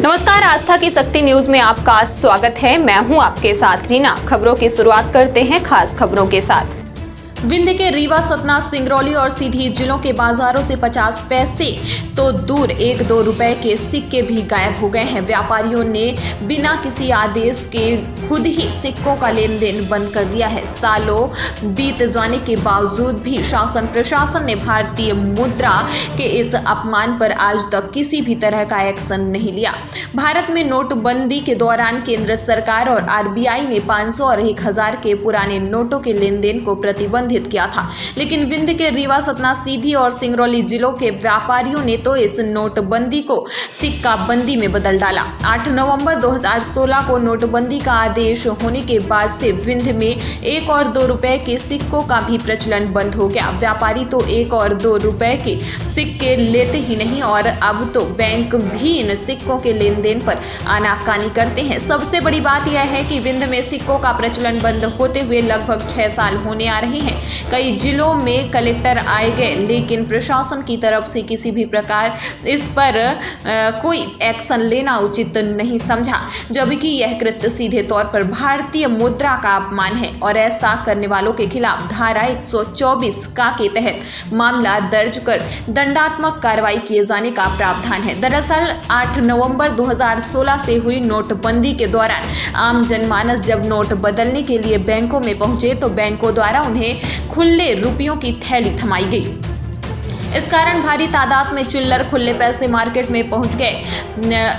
नमस्कार, आस्था की शक्ति न्यूज में आपका स्वागत है। मैं हूं आपके साथ रीना। खबरों की शुरुआत करते हैं खास खबरों के साथ। विंध्य के रीवा, सतना, सिंगरौली और सीधी जिलों के बाजारों से 50 पैसे तो दूर 1-2 रुपए के सिक्के भी गायब हो गए हैं। व्यापारियों ने बिना किसी आदेश के खुद ही सिक्कों का लेन देन बंद कर दिया है। सालों बीत जाने के बावजूद भी शासन प्रशासन ने भारतीय मुद्रा के इस अपमान पर आज तक किसी भी तरह का एक्शन नहीं लिया। भारत में नोटबंदी के दौरान केंद्र सरकार और आरबीआई ने 500 और 1000 के पुराने नोटों के लेन देन को प्रतिबंधित किया था, लेकिन विंध्य के रीवा, सतना, सीधी और सिंगरौली जिलों के व्यापारियों ने तो इस नोटबंदी को सिक्का बंदी में बदल डाला। 8 नवंबर 2016 को नोटबंदी का आदेश होने के बाद से विंध्य में 1 और 2 रुपए के सिक्कों का भी प्रचलन बंद हो गया। व्यापारी तो 1 और 2 रुपए के सिक्के लेते ही नहीं और अब तो बैंक भी इन सिक्कों के लेन देन पर आनाकानी करते हैं। सबसे बड़ी बात यह है कि विंध्य में सिक्कों का प्रचलन बंद होते हुए लगभग 6 साल होने आ रहे हैं। कई जिलों में कलेक्टर आए गए, लेकिन प्रशासन की तरफ से किसी भी प्रकार इस पर कोई एक्शन लेना उचित नहीं समझा, जबकि यह कृत्य सीधे तौर पर भारतीय मुद्रा का अपमान है और ऐसा करने वालों के खिलाफ धारा 124 का के तहत मामला दर्ज कर दंडात्मक कार्रवाई किए जाने का प्रावधान है। दरअसल 8 नवंबर 2016 से हुई नोटबंदी के दौरान आम जनमानस जब नोट बदलने के लिए बैंकों में पहुंचे तो बैंकों द्वारा उन्हें खुले रुपयों की थैली थमाई गई। इस कारण भारी तादाद में चिल्लर खुले पैसे मार्केट में पहुंच गए।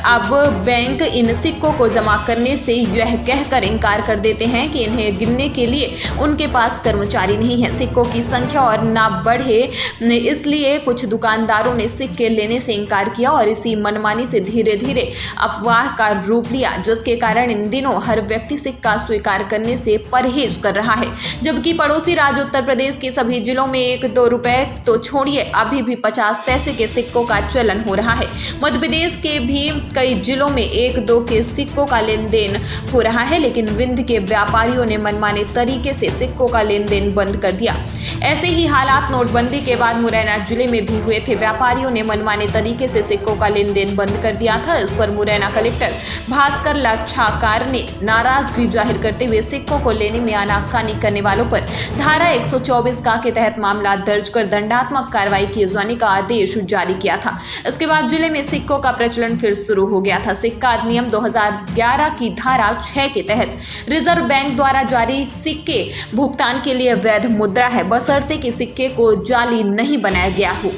अब बैंक इन सिक्कों को जमा करने से यह कहकर इनकार कर देते हैं कि इन्हें गिनने के लिए उनके पास कर्मचारी नहीं है। सिक्कों की संख्या और ना बढ़े, इसलिए कुछ दुकानदारों ने सिक्के लेने से इनकार किया और इसी मनमानी से धीरे धीरे अफवाह का रूप लिया, जिसके कारण इन दिनों हर व्यक्ति सिक्का स्वीकार करने से परहेज कर रहा है। जबकि पड़ोसी राज्य उत्तर प्रदेश के सभी जिलों में 1-2 रुपए तो छोड़िए, अभी भी 50 पैसे के सिक्कों का चलन हो रहा है। मध्य प्रदेश के भी कई जिलों में 1-2 के सिक्कों का लेन देन हो रहा है, लेकिन विंध्य के व्यापारियों ने मनमाने तरीके से सिक्कों का लेन देन बंद कर दिया। ऐसे ही हालात नोटबंदी के बाद मुरैना जिले में भी हुए थे। व्यापारियों ने मनमाने तरीके से सिक्कों का लेन देन बंद कर दिया था। इस पर मुरैना कलेक्टर भास्कर लाक्षाकार ने नाराजगी जाहिर करते हुए सिक्कों को लेने में आनाकानी करने वालों पर धारा 124 का के तहत मामला दर्ज कर दंडात्मक कार्रवाई किए जाने का आदेश जारी किया था। इसके बाद जिले में सिक्कों का प्रचलन फिर शुरू हो गया था। सिक्का अधिनियम 2011 की धारा 6 के तहत रिजर्व बैंक द्वारा जारी सिक्के भुगतान के लिए वैध मुद्रा है, बशर्ते कि सिक्के को जाली नहीं बनाया गया हो।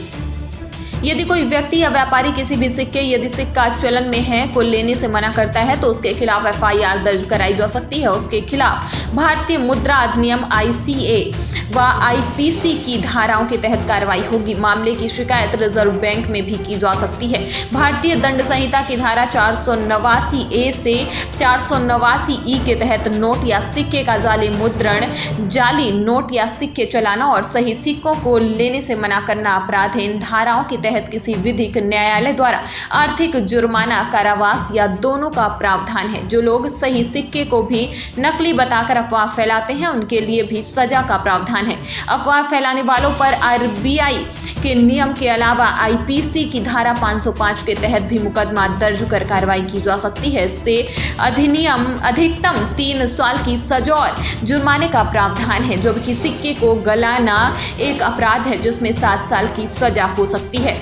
यदि कोई व्यक्ति या व्यापारी किसी भी सिक्के यदि सिक्का चलन में है को लेने से मना करता है तो उसके खिलाफ FIR दर्ज कराई जा सकती है। उसके खिलाफ भारतीय मुद्रा अधिनियम ICA व IPC की धाराओं के तहत कार्रवाई होगी। मामले की शिकायत रिजर्व बैंक में भी की जा सकती है। भारतीय दंड संहिता की धारा 489A से 489E के तहत नोट या सिक्के का जाली मुद्रण, जाली नोट या सिक्के चलाना और सही सिक्कों को लेने से मना करना अपराध है। इन धाराओं के तहत किसी विधिक न्यायालय द्वारा आर्थिक जुर्माना, कारावास या दोनों का प्रावधान है। जो लोग सही सिक्के को भी नकली बताकर अफवाह फैलाते हैं उनके लिए भी सजा का प्रावधान है। अफवाह फैलाने वालों पर आरबीआई के नियम के अलावा IPC की धारा 505 के तहत भी मुकदमा दर्ज कर कार्रवाई की जा सकती है। इससे अधिनियम अधिकतम 3 साल की सजा और जुर्माने का प्रावधान है, जबकि सिक्के को गलाना एक अपराध है जिसमें 7 साल की सजा हो सकती है।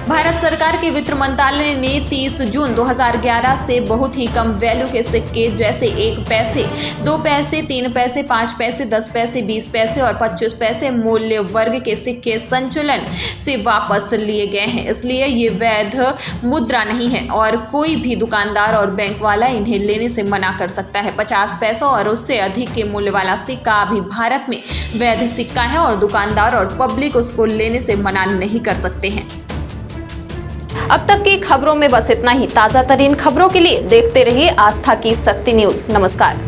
भारत सरकार के वित्त मंत्रालय ने 30 जून 2011 से बहुत ही कम वैल्यू के सिक्के जैसे 1 पैसे, 2 पैसे, 3 पैसे, 5 पैसे, 10 पैसे, 20 पैसे और 25 पैसे मूल्य वर्ग के सिक्के संचलन से वापस लिए गए हैं। इसलिए ये वैध मुद्रा नहीं है और कोई भी दुकानदार और बैंक वाला इन्हें लेने से मना कर सकता है। 50 पैसों और उससे अधिक के मूल्य वाला सिक्का अभी भारत में वैध सिक्का है और दुकानदार और पब्लिक उसको लेने से मना नहीं कर सकते हैं। अब तक की खबरों में बस इतना ही। ताजा तरीन खबरों के लिए देखते रहिए आस्था की शक्ति न्यूज। नमस्कार।